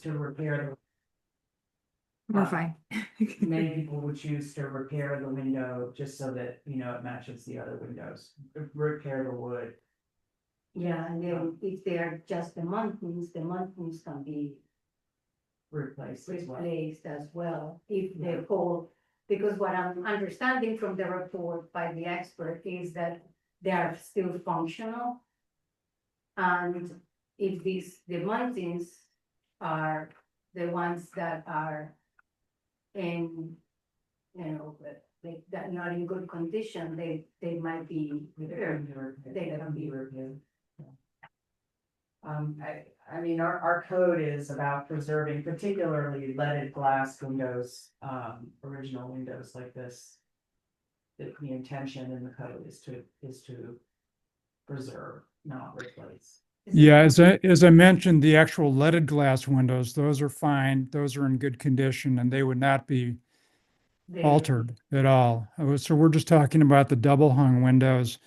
to repair, We're fine. many people would choose to repair the window just so that, you know, it matches the other windows, repair the wood. Yeah, and then if they are just the mountings can be Replaced as well. replaced as well. If the whole, because what I'm understanding from the report by the expert is that they are still functional. And if the mountings are the ones that are in, you know, that not in good condition, they might be repaired. They can be repaired. I mean, our code is about preserving particularly leaded glass windows, original windows like this. The intention in the code is to preserve, not replace. Yeah, as I mentioned, the actual leaded glass windows, those are fine. Those are in good condition and they would not be altered at all. So we're just talking about the double hung windows.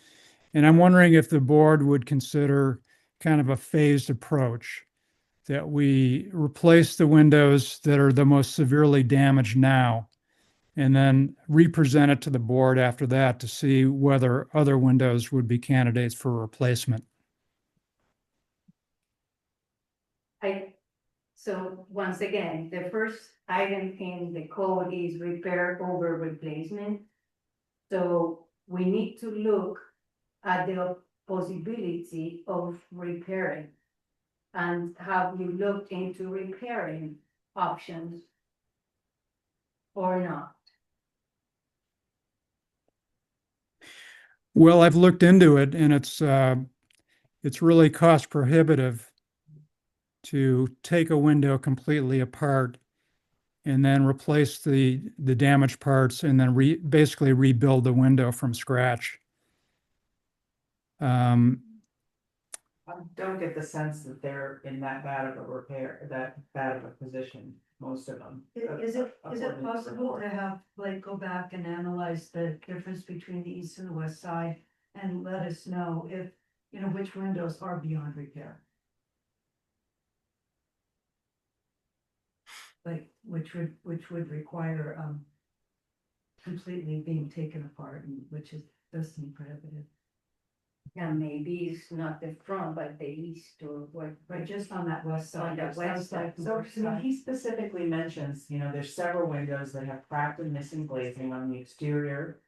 And I'm wondering if the board would consider kind of a phased approach, that we replace the windows that are the most severely damaged now, and then represent it to the board after that to see whether other windows would be candidates for replacement. So once again, the first item in the code is repair over replacement. So we need to look at the possibility of repairing. And have you looked into repairing options or not? Well, I've looked into it and it's really cost prohibitive to take a window completely apart and then replace the damaged parts and then basically rebuild the window from scratch. I don't get the sense that they're in that bad of a repair, that bad of a position, most of them. Is it possible to have, like, go back and analyze the difference between the east and the west side and let us know if, you know, which windows are beyond repair? Like, which would require, completely being taken apart, and which does seem prohibitive. Yeah, maybe it's not the front, but the east or what. But just on that west On side. the west side. So he specifically mentions, you know, there's several windows that have cracked and missing glazing on the exterior,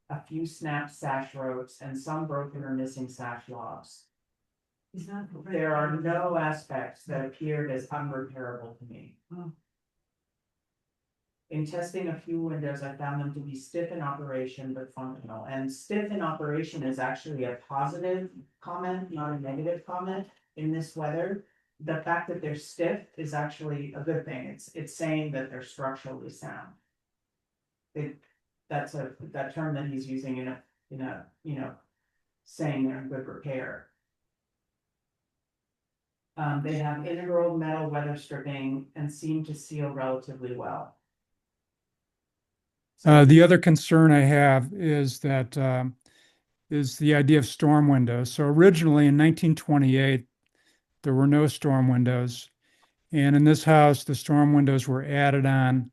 a few snapped sash ropes, and some broken or missing sash lobs. He's not. There are no aspects that appeared as unrepairable to me. Oh. In testing a few windows, I found them to be stiff in operation but functional. And stiff in operation is actually a positive comment, not a negative comment in this weather. The fact that they're stiff is actually a good thing. It's saying that they're structurally sound. That term that he's using in a you know, saying they're in good repair. They have integral metal weather stripping and seem to seal relatively well. The other concern I have is that is the idea of storm windows. So originally in 1928, there were no storm windows, and in this house, the storm windows were added on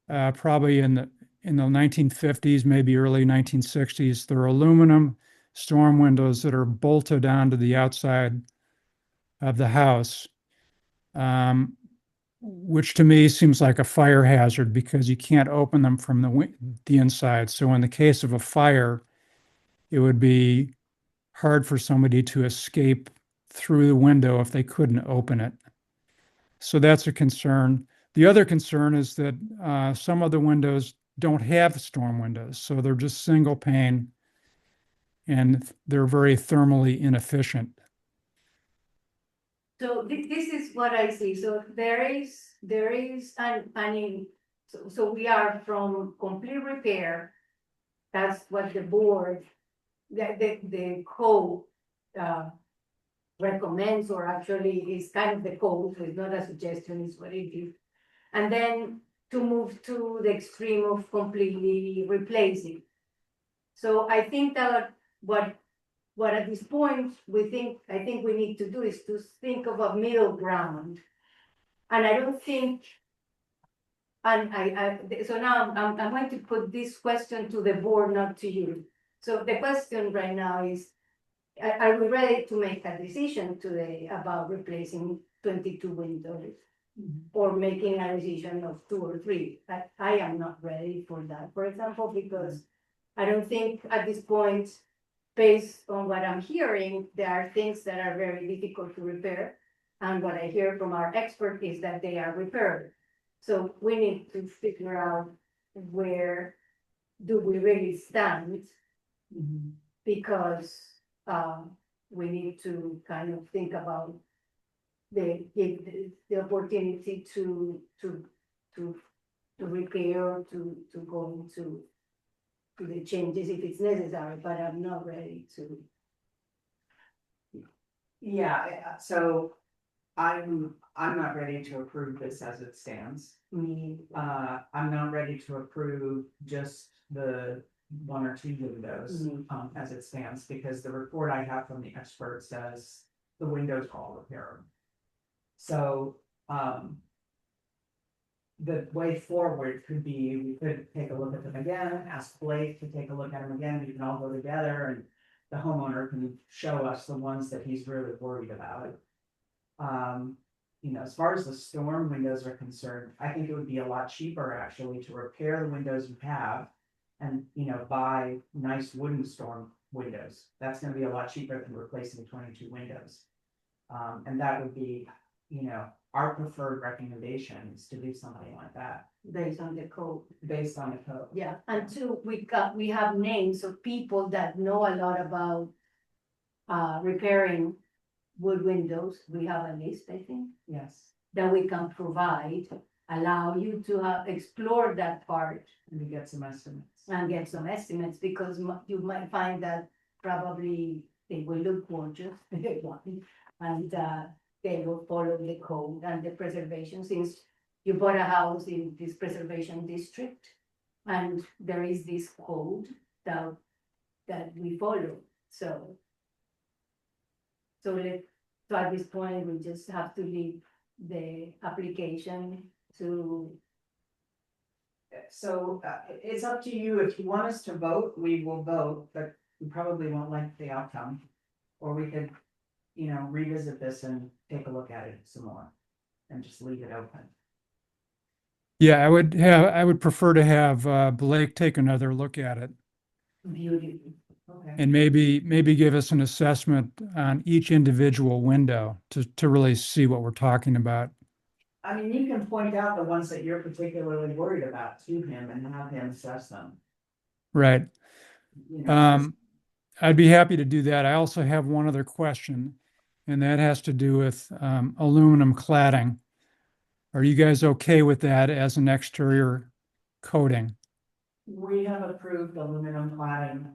probably in the 1950s, maybe early 1960s. They're aluminum storm windows that are bolted onto the outside of the house. Which to me seems like a fire hazard because you can't open them from the inside. So in the case of a fire, it would be hard for somebody to escape through the window if they couldn't open it. So that's a concern. The other concern is that some of the windows don't have storm windows, so they're just single pane and they're very thermally inefficient. So this is what I see. So there is, so we are from complete repair. That's what the board, the code recommends, or actually is kind of the code, so it's not a suggestion, it's what it is. And then to move to the extreme of completely replacing. So I think that what at this point I think we need to do is to think of a middle ground And I don't think. And so now I'm going to put this question to the board, not to you. So the question right now is, are we ready to make a decision today about replacing 22 windows? Or making a decision of 2 or 3? I am not ready for that, for example, because I don't think at this point, based on what I'm hearing, there are things that are very difficult to repair. And what I hear from our expert is that they are repaired. So we need to figure out where do we really stand, because we need to kind of think about the opportunity to repair, to go into the changes if it's necessary, but I'm not ready to. Yeah, so I'm not ready to approve this as it stands. I'm not ready to approve just the 1 or 2 windows, as it stands, because the report I have from the expert says the windows are all repairable. So, the way forward could be, we could take a look at them again, ask Blake to take a look at them again, we can all go together and the homeowner can show us the ones that he's really worried about. You know, as far as the storm windows are concerned, I think it would be a lot cheaper actually to repair the windows you have and, you know, buy nice wooden storm windows. That's gonna be a lot cheaper than replacing 22 windows. And that would be, you know, our preferred recommendation is to do something like that, Based on the code. based on the code. Yeah, and 2, we have names of people that know a lot about repairing wood windows. We have a list, I think, Yes, that we can provide, allow you to explore that part and to get some estimates. and get some estimates, because you might find that probably they will look gorgeous, and they will follow the code and the preservation, since you bought a house in this preservation district, and there is this code that we follow, so. So at this point, we just have to leave the application to. So, it's up to you. If you want us to vote, we will vote, but we probably won't like the outcome. Or we could, you know, revisit this and take a look at it some more and just leave it open. Yeah, I would prefer to have Blake take another look at it Beauty. Okay. and maybe give us an assessment on each individual window to really see what we're talking about. I mean, you can point out the ones that you're particularly worried about to him and have him assess them. Right. You know, I'd be happy to do that. I also have one other question, and that has to do with aluminum cladding. Are you guys okay with that as an exterior coating? we have approved aluminum cladding,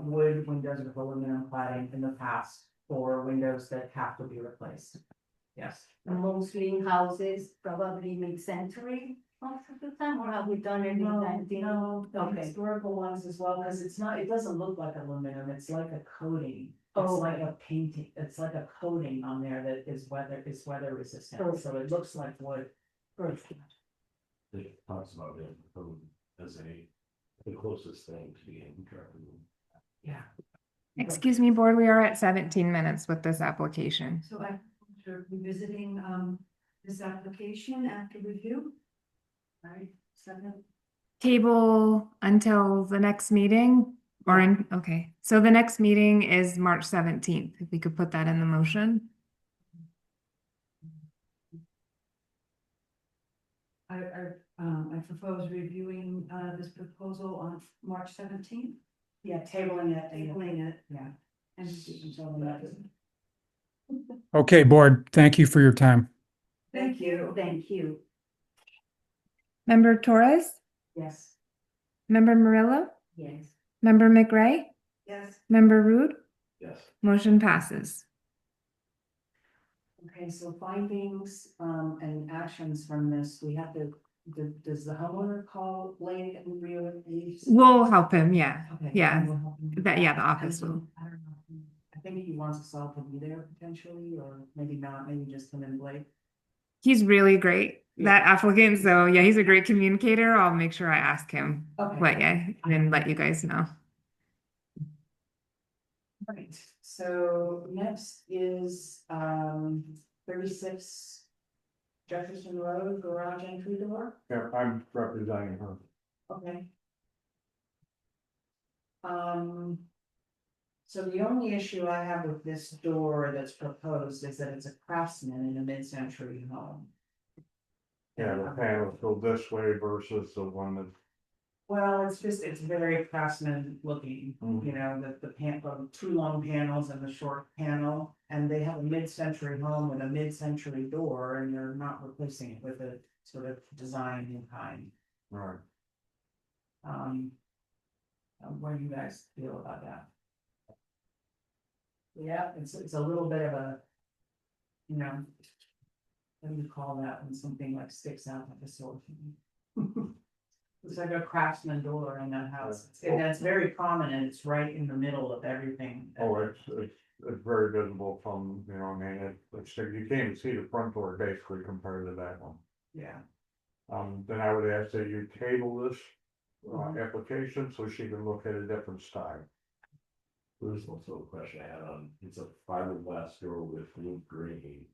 wood windows with aluminum cladding in the past for windows that have to be replaced. Yes. Mostly in houses, probably mid-century most of the time, or have we done it in No, 19? no, the Okay. historical ones as well, because it's not, it doesn't look like aluminum, it's like a coating. It's Oh. like a painting, it's like a coating on there that is weather resistant, Perfect. so it looks like wood. Perfect. It talks about it as the closest thing to being. Yeah. Excuse me, board, we are at 17 minutes with this application. So I'm revisiting this application after review. Right, second. Table until the next meeting okay. So the next meeting is March 17th. If we could put that in the motion. I propose reviewing this proposal on March 17th. Yeah, tabling it. Tabling it. Yeah. And Until the next- Okay, board, thank you for your time. thank you. Thank you. Member Torres, Yes. member Murillo, Yes. member McRae, Yes. member Rude, Yes. motion passes. Okay, so findings, and actions from this, we have to, does the homeowner call Blake and Rio? We'll help him, yeah, Okay. yeah. we'll help him. That, yeah, the office will. I don't know. I think he wants us all to be there potentially, or maybe not, maybe just him and Blake. He's really great, that applicant. So yeah, he's a great communicator. I'll make sure I ask him. Okay. But yeah, and let you guys know. Right, so next is 36 Jefferson Road garage entry door. Yeah, I'm representing her. Okay. So the only issue I have with this door that's proposed is that it's a Craftsman in a mid-century home. Yeah, the panels go this way versus the one that. Well, it's very Craftsman looking, Mhm. you know, the two long panels and the short panel. And they have a mid-century home with a mid-century door, and they're not replacing it with a sort of design in kind. Right. What do you guys feel about that? Yeah, it's a little bit of a, you know, what do you call that when something like sticks out like a sore thumb? It's like a Craftsman door in that house, and it's very prominent, it's right in the middle of everything. Oh, it's very visible from, you know, I mean, it's, you can't even see the front door basically compared to that one. Yeah, Then I would ask that you table this, Mhm. application so she can look at a different style. There's also a question I had on, it's a fiberglass door with wood grain.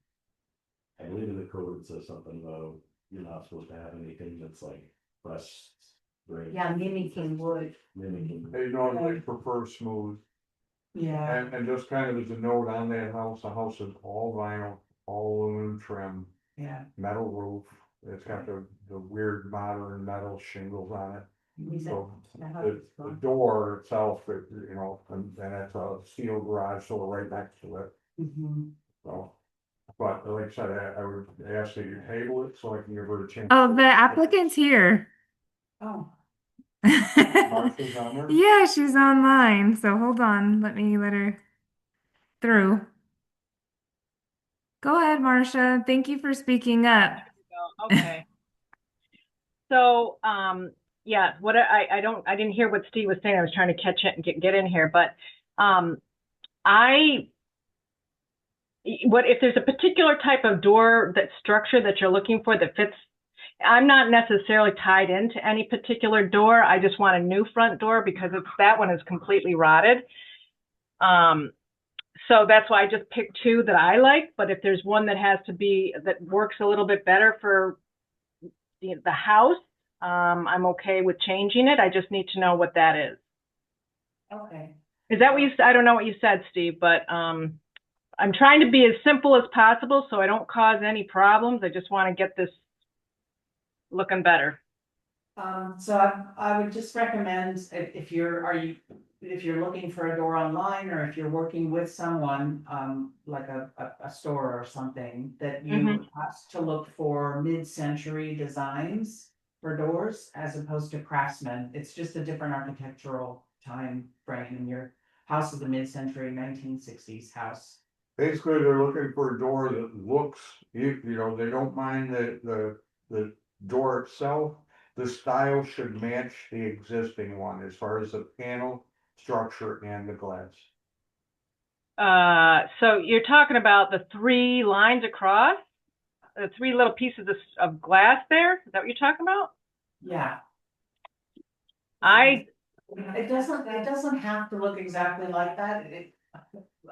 I believe in the code it says something about you're not supposed to have anything that's like pressed grain. Yeah, mimicking wood. Mimicking. They normally prefer smooth, yeah, and just kind of as a note on that house, the house is all vinyl, all aluminum trim, yeah. metal roof. It's got the weird modern metal shingles on it. So the door itself, you know, and it's a steel garage door right next to it, Mhm. so. But like I said, I would ask that you table it so I can give her a chance. Oh, the applicant's here. Oh, Martha's on there? Yeah, she's online. So hold on. Let me let her through. Go ahead, Marcia. Thank you for speaking up. Okay. So, yeah, I didn't hear what Steve was saying. I was trying to catch it and get in here, but, if there's a particular type of door, that structure that you're looking for that fits, I'm not necessarily tied into any particular door. I just want a new front door because that one is completely rotted. So that's why I just picked two that I like, but if there's one that works a little bit better for the house, I'm okay with changing it. I just need to know what that is. okay. Is that what you said? I don't know what you said, Steve, but I'm trying to be as simple as possible so I don't cause any problems. I just want to get this looking better. So I would just recommend if you're looking for a door online, or if you're working with someone, like a store or something, that you ask to look for mid-century designs for doors as opposed to Craftsman. It's just a different architectural time frame, and your house is a mid-century 1960s house. Basically, they're looking for a door that looks, you know, they don't mind the door itself. The style should match the existing one as far as the panel structure and the glass. So you're talking about the three lines across, the three little pieces of glass there? Is that what you're talking about? Yeah. I It doesn't have to look exactly like that.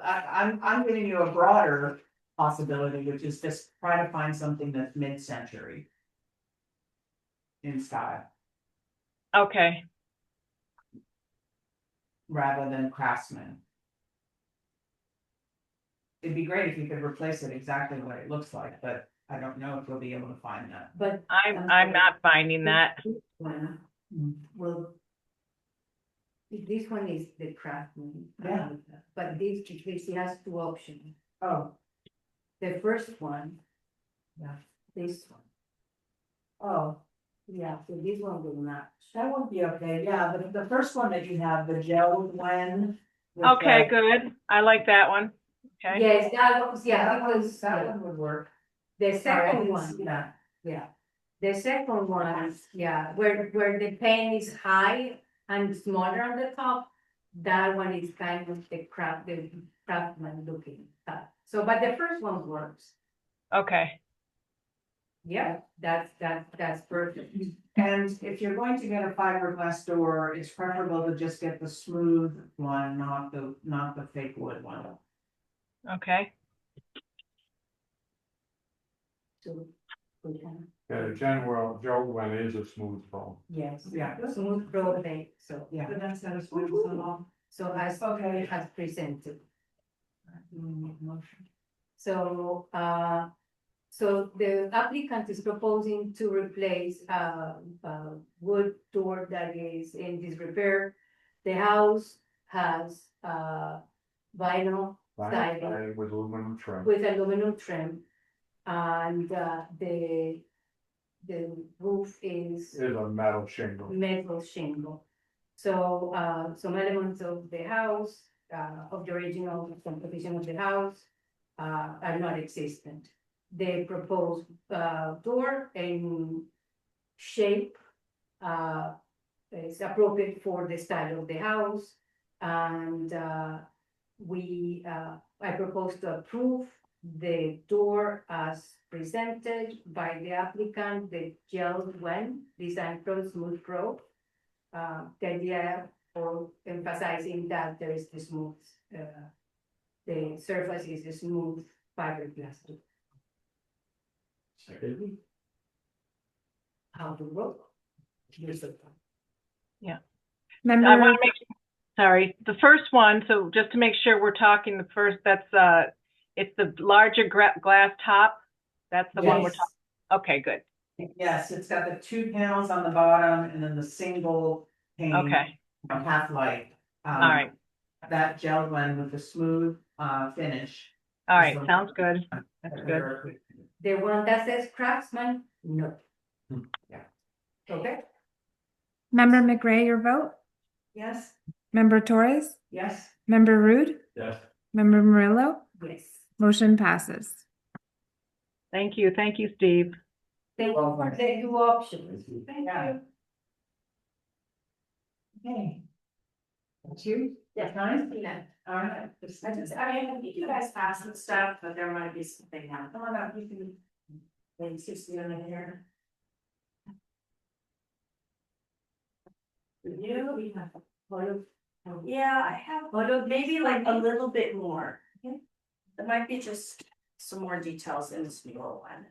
I'm giving you a broader possibility, which is just try to find something that's mid-century in style, Okay. rather than Craftsman. It'd be great if you could replace it exactly what it looks like, but I don't know if you'll be able to find that. But. I'm not finding that. Well. This one is the Craftsman. Yeah. But this has two options. Oh, The first one. Yeah. This one. oh, Yeah, so this one will not. that would be okay, yeah, but the first one that you have, the gel blend. with Okay, the- good. I like that one. Okay. Yes, that was, yeah, because, That one would work. the Sorry, I second didn't see one, that. yeah. The second one, yeah, where the pane is high and smaller on the top, that one is kind of the Craftsman looking. So, but the first one works. Okay. Yeah, that's perfect. And if you're going to get a fiberglass door, it's preferable to just get the smooth one, not the fake wood one. Okay, So, we can- Yeah, the general Joe one is a smooth foam. yes, Yeah. smooth pro base, so, Yeah. But that's not a smooth so long. so as Okay. as presented. Motion. So, so the applicant is proposing to replace a wood door that is in disrepair. The house has vinyl siding With aluminum trim. with aluminum trim. And the roof is Is a metal shingle. metal shingle. So, some elements of the house, of the original composition of the house, are not existent. The proposed, door and shape, is appropriate for the style of the house. And, I propose to approve the door as presented by the applicant, the gel when design from Smooth Pro. The idea for emphasizing that there is the smooth, the surface is a smooth fiberglass. Second. How to work? I Member, want to make, sorry, the first one, so just to make sure we're talking the first, that's, it's the larger glass top? That's the one we're Yes. talking, okay, good, Yes, it's got the 2 panels on the bottom and then the single pane. okay, Half light. all right, That gel one with the smooth, finish. all right, sounds good, that's good. The one that says Craftsman, no. Yeah. Okay, Member McRae, your vote? Yes, Member Torres? Yes, Member Rude? Yes. Member Murillo? yes. Motion passes. Thank you, Steve. Thank you for the two options. thank Yeah. you. okay. That's you? Yeah. Nice? Yeah. All right. I think you guys have some stuff, but there might be something now. Come on up, you can. Maybe just you in here. You, we have a photo. Yeah, I have photo, maybe like a little bit more. There might be just some more details in this mural one.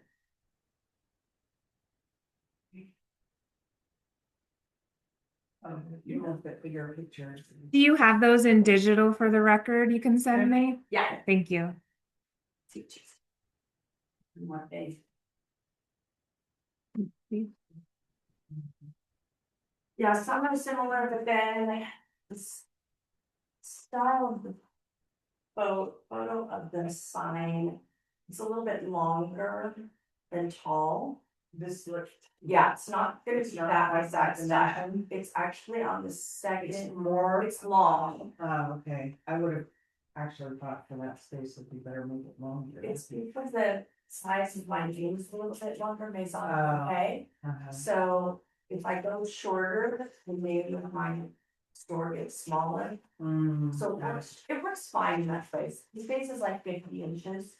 You want the bigger pictures. Do you have those in digital for the record you can send me? Yeah. Thank you. More big. Yeah, some are similar, but then the style of the photo of the sign is a little bit longer than tall. This looks. Yeah, it's not gonna be It's not that like like that that style. dimension? It's actually on the second, It's more. it's long. Oh, okay. I would have actually thought for that space it'd be better make it longer. It's because the size of my jeans is a little bit longer based on Oh. okay. Uh-huh. So if I go shorter, then maybe my store gets smaller. So got it. it works fine in that place. The space is like 50 inches.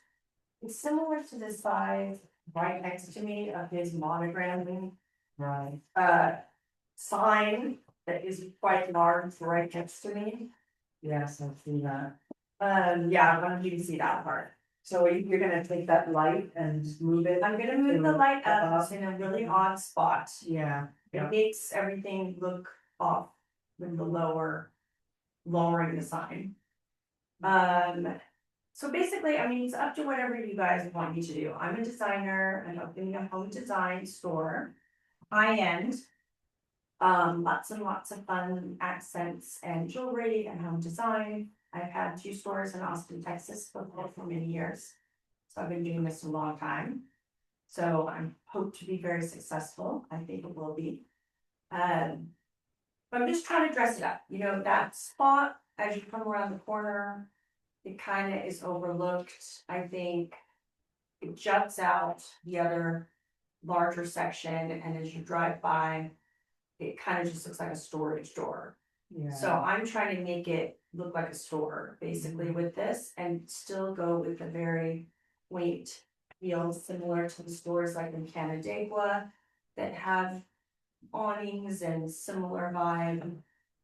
It's similar to the size right next to me of his monogramming Right. sign that is quite large right next to me. Yes, I see that. Yeah, I want you to see that part. So you're gonna take that light and move it? I'm gonna move the light up, it's in a really odd spot. Yeah, It makes everything look off with the lowering the sign. So basically, I mean, it's up to whatever you guys want me to do. I'm a designer, I'm opening a home design store, high end. Lots and lots of fun accents and jewelry and home design. I've had 2 stores in Austin, Texas for many years. So I've been doing this a long time. So I hope to be very successful. I think it will be. But I'm just trying to dress it up, you know, that spot as you come around the corner, it kind of is overlooked, I think. It juts out the other larger section, and as you drive by, it kind of just looks like a storage door. yeah. So I'm trying to make it look like a store, basically, with this, and still go with a very quaint feel similar to the stores like in Canandaigua that have awnings and similar vibe,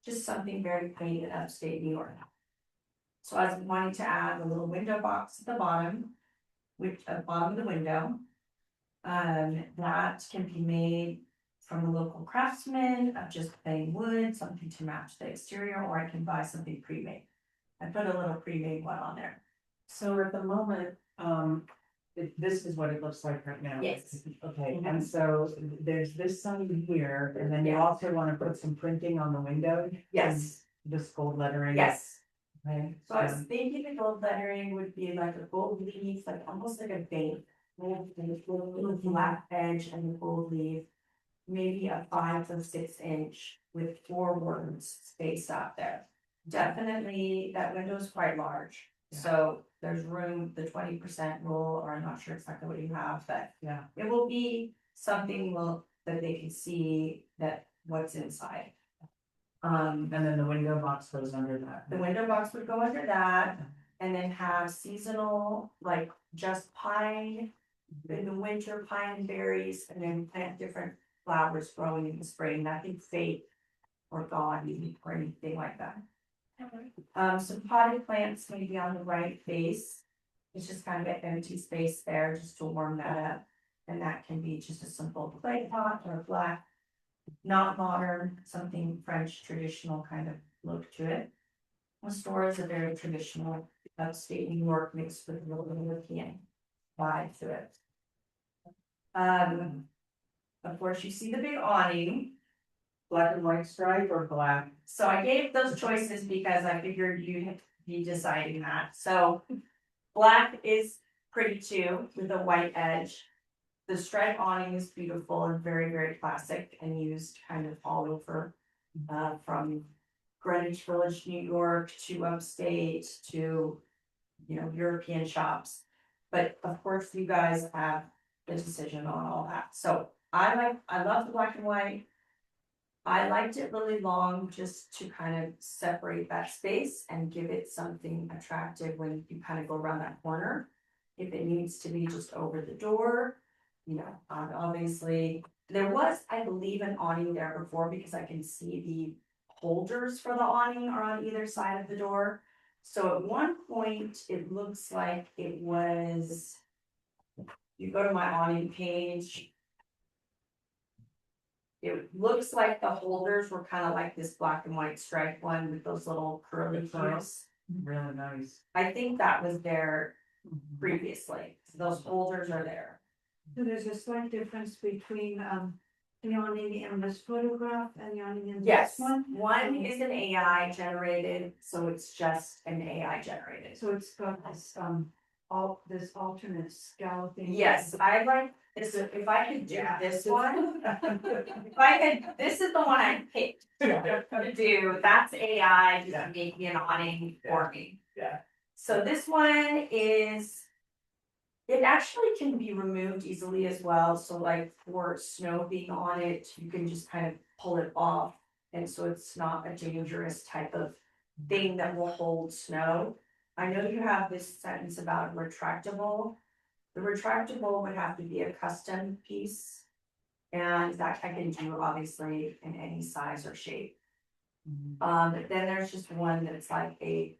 just something very quaint in upstate New York. So I was wanting to add a little window box at the bottom, which at the bottom of the window. That can be made from a local craftsman of just plain wood, something to match the exterior, or I can buy something pre-made. I put a little pre-made one on there. So at the moment, this is what it looks like right now. Yes. Okay, and so there's this sign here, and then you Yeah. also wanna put some printing on the window? Yes, This gold lettering? yes. Okay, So I was thinking the gold lettering would be like a gold leaf, like almost like a vein. With a little black edge and the gold leaf. Maybe a 5 to 6 inch with 4 words spaced out there. Definitely, that window is quite large, so there's room, the 20% rule, or I'm not sure exactly what you have, but. Yeah. It will be something that they can see that what's inside. And then the window box goes under that. The window box would go under that, and then have seasonal, like just pine. In the winter, pine berries, and then plant different flowers growing in the spring, nothing fake or gaudy or anything like that. Some potted plants maybe on the right face. It's just kind of an empty space there just to warm that up. And that can be just a simple clay pot or black, not modern, something French traditional kind of look to it. The store is a very traditional upstate New York mixed with a little bit of European vibe to it. Of course, you see the big awning. Black and white stripe or black? So I gave those choices because I figured you'd be deciding that. So black is pretty too, with a white edge. The stripe awning is beautiful and very, very classic and used kind of all over. From Greenwich Village, New York to upstate to, European shops. But of course, you guys have the decision on all that. So I love the black and white. I liked it really long just to kind of separate that space and give it something attractive when you kind of go around that corner. If it needs to be just over the door, obviously, there was, I believe, an awning there before because I can see the holders for the awning are on either side of the door. So at one point, it looks like it was, you go to my awning page. It looks like the holders were kind of like this black and white striped one with those little curly curls. Really nice. I think that was there previously. Those holders are there. So there's a slight difference between, the awning in this photograph and the awning in this Yes, one. one is an AI generated, so it's just an AI generated. So it's got this, this alternate scalloping. Yes, I like this, if I could do this one. If I could, this is the one I picked to do, that's AI, just make me an awning for me. Yeah. So this one is. It actually can be removed easily as well, so like for snow being on it, you can just kind of pull it off. And so it's not a dangerous type of thing that will hold snow. I know you have this sentence about retractable. The retractable would have to be a custom piece. And that I can do obviously in any size or shape. But then there's just one that's like a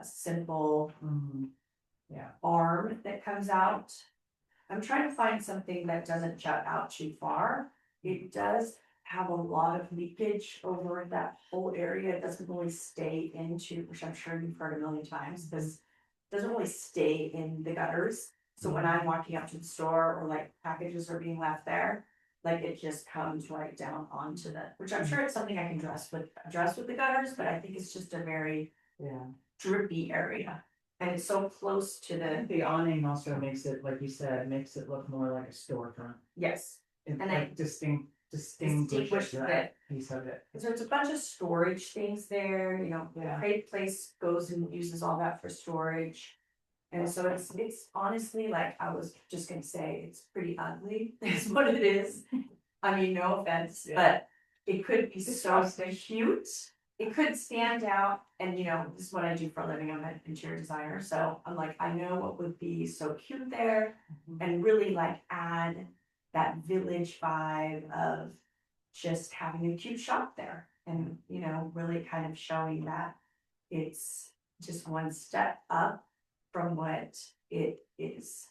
simple arm that comes out. I'm trying to find something that doesn't jut out too far. It does have a lot of leakage over that whole area. It doesn't really stay into, which I'm sure you've heard a million times, because it doesn't really stay in the gutters. So when I'm walking up to the store or like packages are being left there, like it just comes right down onto the, which I'm sure it's something I can address with the gutters, but I think it's just a very drippy area. And it's so close to The awning also makes it, like you said, makes it look more like a storefront. yes, It And like distinguishes it. that piece of it. so it's a bunch of storage things there, Yeah. Crate Place goes and uses all that for storage. And so it's honestly, like, I was just gonna say, it's pretty ugly, is what it is. I mean, no offense, Yeah. but it could be so cute it could stand out, and you know, this is what I do for a living, I'm an interior designer, so I'm like, I know what would be so cute there. And really like add that village vibe of just having a cute shop there. And, you know, really kind of showing that it's just one step up from what it is.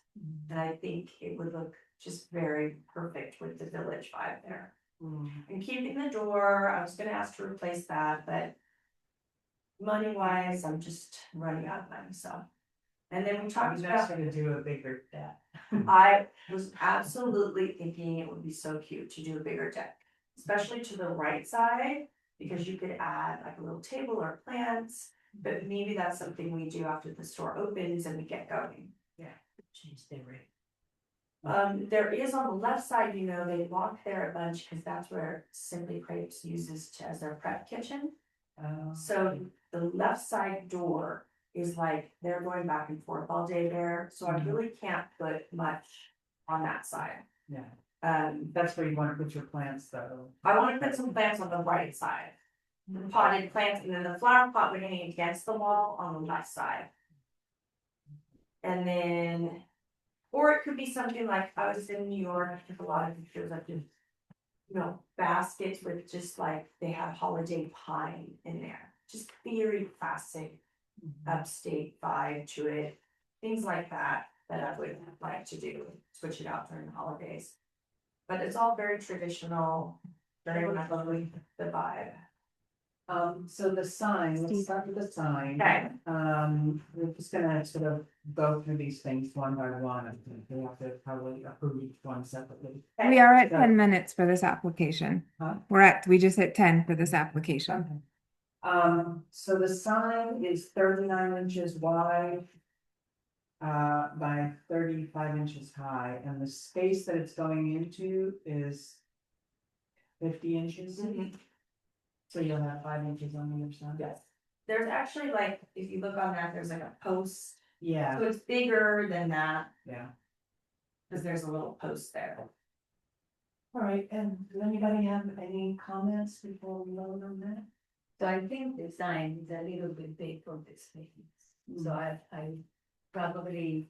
And I think it would look just very perfect with the village vibe there. And keeping the door, I was gonna ask to replace that, but money wise, I'm just running out of money, so. And then we I'm talked just about, gonna do a bigger deck. I was absolutely thinking it would be so cute to do a bigger deck, especially to the right side, because you could add like a little table or plants, but maybe that's something we do after the store opens and we get going. Change the rate. There is on the left side, you know, they walk there a bunch because that's where Simply Crepes uses as their prep kitchen. So the left side door is like, they're going back and forth all day there, so I really can't put much on that side. Yeah, That's where you wanna put your plants though. I wanna put some plants on the right side. The potted plants, and then the flower pot would hang against the wall on the left side. And then, or it could be something like, I was in New York, I took a lot of pictures of just, you know, baskets with just like, they have holiday pine in there. Just very classic upstate vibe to it, things like that, that I would like to do, switch it out during the holidays. But it's all very traditional, very much lovely, the vibe. So the sign, let's Steve. start with the sign. Okay. We're just gonna sort of go through these things one by one, I think we have to probably approve each one separately. We are at So- 10 minutes for this application. Huh? We just hit 10 for this application. So the sign is 39 inches wide. By 35 inches high, and the space that it's going into is 50 inches. So you'll have 5 inches on the other side? Yes. There's actually like, if you look on that, there's like a post, Yeah, so it's bigger than that, yeah. because there's a little post there. All right, and does anybody have any comments before we vote on that? So I think the sign is a little bit big for this space. So I probably,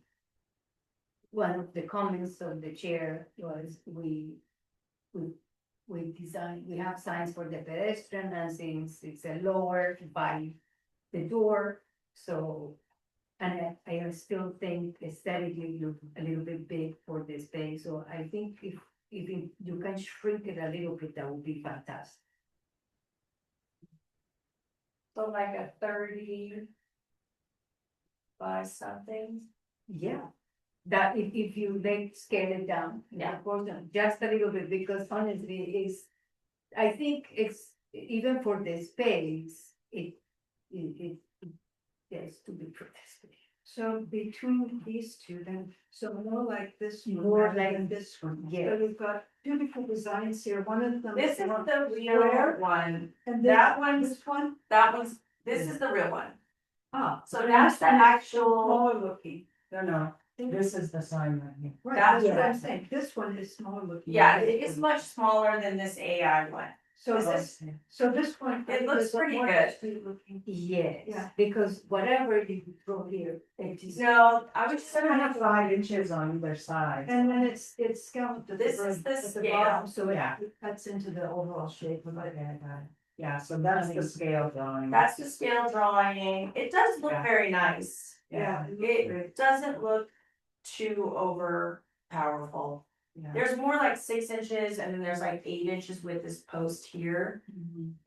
one of the comments of the chair was we design, we have signs for the pedestrian, and since it's a lower by the door, so. And I still think aesthetically look a little bit big for the space, so I think if you can shrink it a little bit, that would be fantastic. So like a 30 by something. Yeah. That if you like scale it down, Yeah. of course, just a little bit, because honestly, I think it's, even for the space, it gets to be protested. So between these two, then, so more like this one, More rather like- than this one. Yeah. So we've got two different designs here, one of them. This is more the real square, one, And that that one's- this one, this is the real one. ah. So that's the actual, Smaller looking, No, this is the sign right here. right, That's that's what I'm right. saying, this one is smaller looking. yeah, it is much smaller than this AI one. So this this, so this one. It looks is pretty more good. street looking. Yes, Yeah. because whatever you throw here, it is. No, I was just It's gonna have 5 inches on either side. And then it's scalloped at the This is very- the at the scale. bottom, so Yeah. it cuts into the overall shape of it. Yeah, so that's the scale drawing. That's the scale drawing, it does look Yeah. very nice. Yeah, It doesn't look too over powerful. yeah. There's more like 6 inches and then there's like 8 inches with this post here.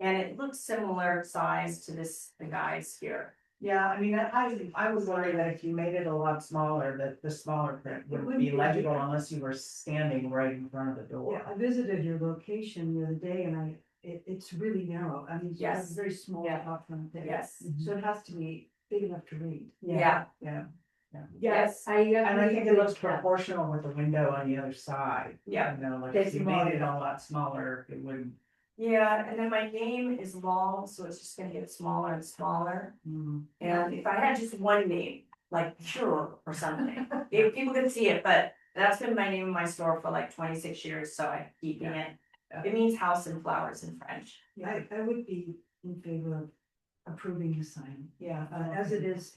And it looks similar size to the guys here. Yeah, I mean, I was worried that if you made it a lot smaller, that the smaller print wouldn't wouldn't be be legible big. unless you were standing right in front of the door. Yeah, I visited your location the other day and it's really narrow, I mean, it's Yes. a very small Yeah. top front there. Yes, So it has to be big enough to read. yeah, Yeah, yes, and I think it looks proportional. proportional with the window on the other side. yeah. You know, like That's if you made it smaller. a lot smaller, it wouldn't. Yeah, and then my name is long, so it's just gonna get smaller and smaller. And if I had just one name, like Cure or something, if people could see it, but that's been my name in my store for like 26 years, so I'm keeping it. It means house and flowers in French. Yeah, I would be in favor of approving the sign. Yeah. As it is,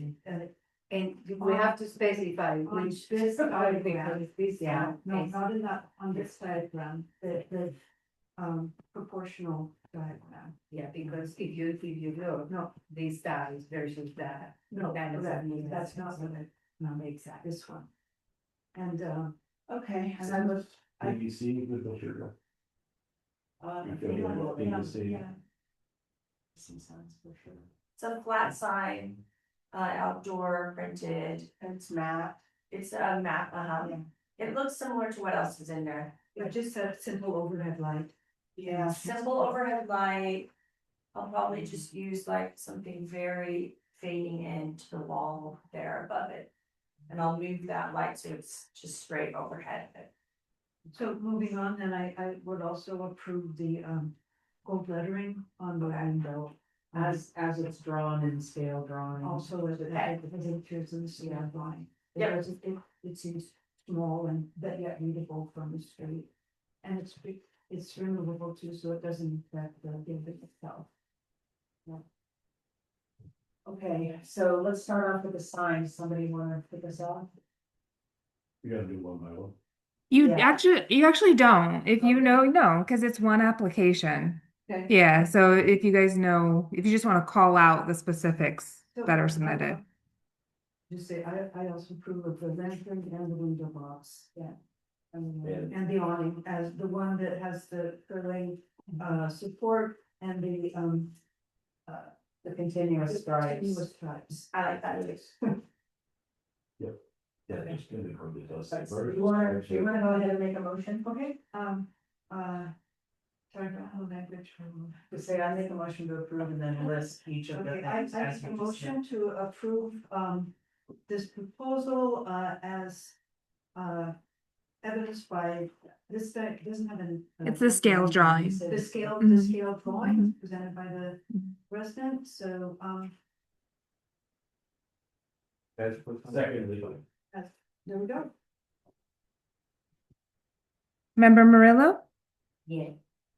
And we have to specify on which. this diagram, because this Yeah. one no, is- not in that, on this diagram, the proportional diagram. Yeah, because if you look, No, this size versus that. no, that is that- a- that's not what it, no, exactly, this one. And, Okay, and I was, ABC with the sugar. yeah, some signs for sure. It's a flat sign, outdoor printed, It's matte. it's a map, it looks similar to what else is in there. it just said simple overhead light. Yeah. Simple overhead light. I'll probably just use like something very fading into the wall there above it. And I'll move that light so it's just straight overhead. So moving on, then I would also approve the, gold lettering on the window. As it's drawn in scale drawing. Also, as it appears in the scale line. Yep. Because it seems small and but yet readable from the street. And it's removable too, so it doesn't affect the building itself. Okay, so let's start off with the signs. Somebody wanna pick us off? You gotta do one by one. You Yeah. actually don't. If you know, no, because it's one application. Okay. Yeah, so if you guys know, if you just want to call out the specifics that are submitted. Just say, I also approve of the lantern and the window box, yeah. And- And the awning as the one that has the curling, support and the Continuous stripes. continuous stripes. I like that. Yeah, just gonna approve it, does. So you wanna go ahead and make a motion? Okay. Sorry, about how language from. To say I make a motion to approve and then list each of the Okay, things I as make a we just motion to approve, this proposal, as, evidenced by, this thing doesn't have an. It's the scale drawing. The scale, Mhm. the scale drawing Mhm. presented by the Mhm. resident, so, That's secondly. there we go. Member Murillo, Yeah.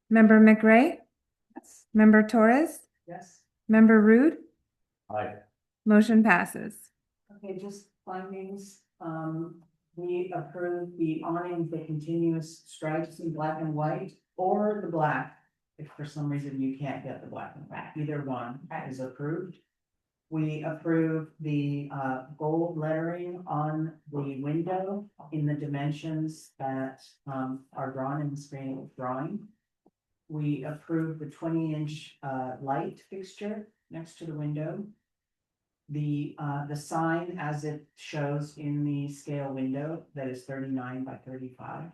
Member McRae, Yes. Member Torres, Yes. Member Rude, Aye. motion passes. Okay, just findings, we approve the awning, the continuous stripes in black and white, or the black. If for some reason you can't get the black and white, either one is approved. We approve the gold lettering on the window in the dimensions that are drawn in the screen drawing. We approve the 20-inch light fixture next to the window. The sign as it shows in the scale window that is 39 by 35.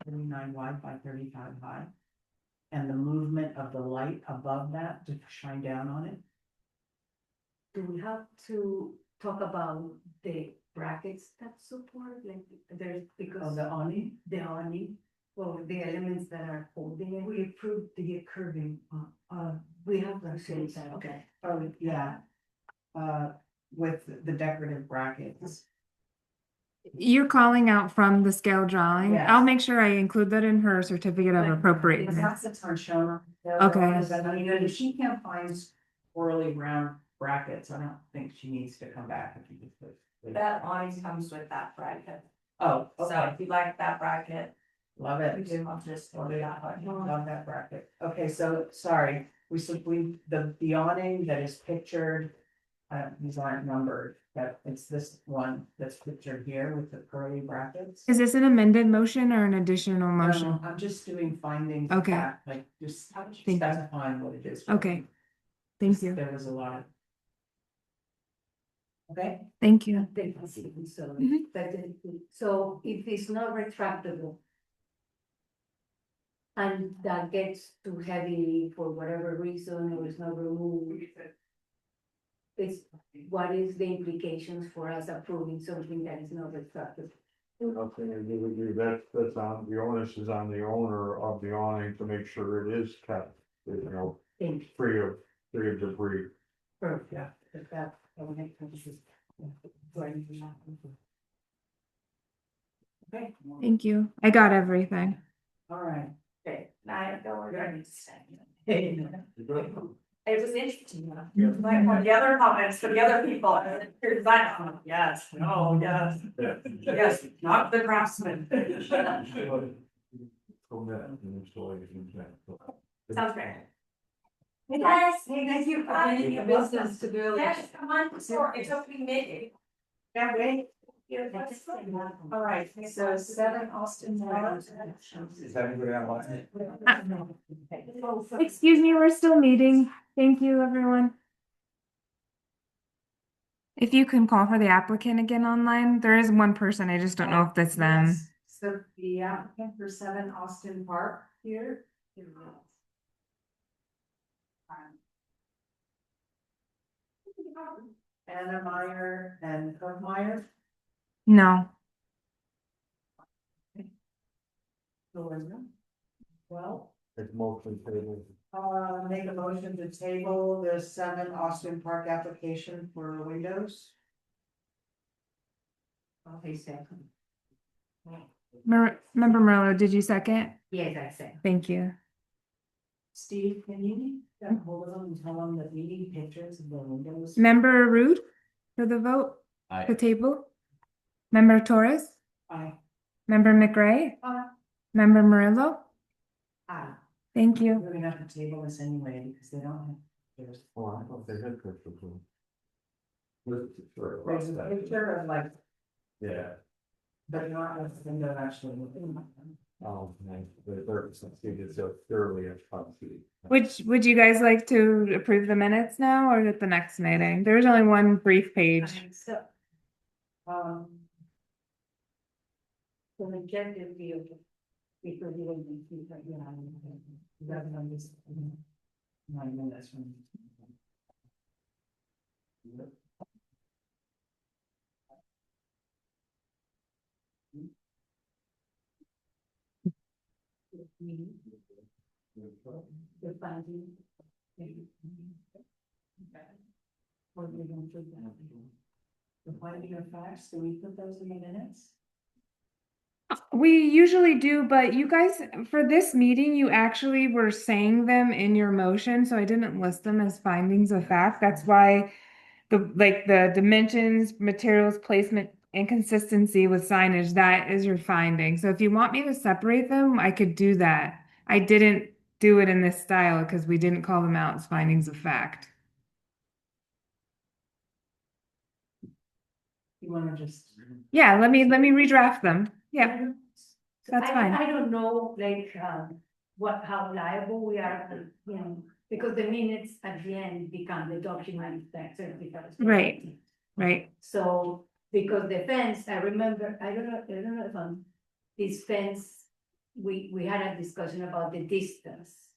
39 wide by 35 high. And the movement of the light above that to shine down on it. Do we have to talk about the brackets that support, like, there's, Of because the awning. the awning, well, the elements that are holding it, We approved the curving, we have to say that, okay. Oh, yeah. With the decorative brackets. You're calling out from the scale drawing. Yes. I'll make sure I include that in her certificate of Right. Because appropriateness. that's on shown. Okay. I mean, if she can't find swirly round brackets, I don't think she needs to come back if you just. That awning comes with that bracket, Oh, so okay, if you like that bracket, love it. I'll just order that one. Love that bracket. Okay, so, sorry, the awning that is pictured, these aren't numbered, but it's this one that's pictured here with the curly brackets. Is this an amended motion or an additional motion? No, I'm just doing findings. Okay. Like, just you. specifying what it is. Okay. Thank you. There was a lot. Okay, Thank you. They can see, so, Mhm. so if it's not retractable. And that gets too heavy for whatever reason, or is not removed. What is the implications for us approving something that is not retractable? That's on, the onus is on the owner of the awning to make sure it is kept, Thank you. free of debris. Perfect. yeah, if that will make sense. Okay, Thank you. I got everything. all right. Okay, now I know where I need to stay. it was interesting, like, for the other comments, for the other people, here's that comment, yes, no, yes, yes, not the craftsman. Sounds fair. Yes, thank you. Business to do. Yes, come on, store, it's opening mid. Yeah, wait. All right, So 7 Austin Road. Is that anybody online? Excuse me, we're still meeting. Thank you, everyone. If you can call for the applicant again online, there is one person, I just don't know if that's them. Yes. So the applicant for 7 Austin Park here. Anna Meyer and Herb Meyer. No, Well, It's mostly tabled. make a motion to table the 7 Austin Park application for windows. Okay, second. Member Murillo, did you second? Yes, I said. Thank you. Steve, can you get hold of them and tell them that we need pictures of the windows? Member Rude for the vote, the table? Member Torres? Aye. Member McRae? Member Murillo? Ah, Thank you. We're gonna have to table this anyway, because they don't have pictures. Oh, I thought they had pictures of them. There's a picture of like, Yeah. but not of the window actually. Oh, man, they're so thoroughly a fancy. Would you guys like to approve the minutes now or at the next meeting? There's only one brief page. So. so the objective view. Because you will be, you know, That's on this. 9 minutes from. the finding. What we going to do. The finding of facts, do we put those in the minutes? We usually do, but you guys, for this meeting, you actually were saying them in your motion, so I didn't list them as findings of fact. That's why the dimensions, materials, placement, and consistency with signage, that is your finding. So if you want me to separate them, I could do that. I didn't do it in this style because we didn't call them out as findings of fact. You wanna just? Yeah, let me redraft them. Yeah, that's I fine. don't know, like, how liable we are, you know, because the minutes at the end become the document that certifies. Right. Right. So, because the fence, I remember, I don't know if this fence, we had a discussion about the distance.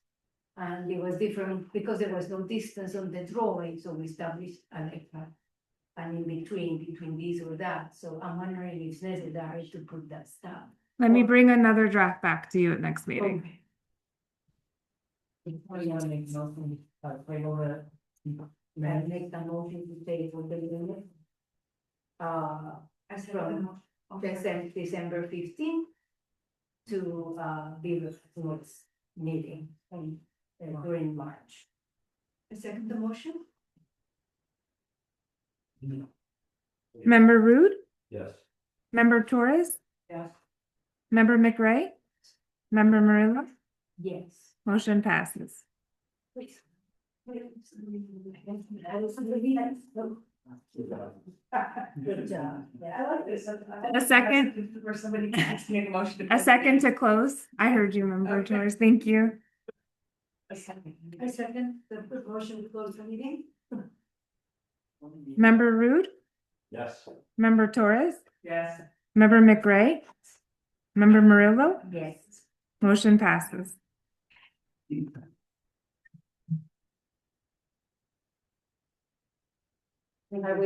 And it was different because there was no distance on the drawing, so we established an in between this or that. So I'm wondering if it's necessary to put that stuff. Let me bring another draft back to you at next meeting. Okay. Before you wanna make motion, table the. I make the motion to table the unit. From December 15th to be the next meeting during March. I second the motion. Member Rude? Yes. Member Torres? Yes. Member McRae? Member Murillo? Yes. Motion passes. Please. Good job. Yeah, I like this. A second. Where somebody can make a motion. A second to close. I heard you, Member Okay. Torres. Thank you. A second. I second the motion to close the meeting. Member Rude? Yes. Member Torres? Yes. Member McRae? Member Murillo? Yes. Motion passes. And I will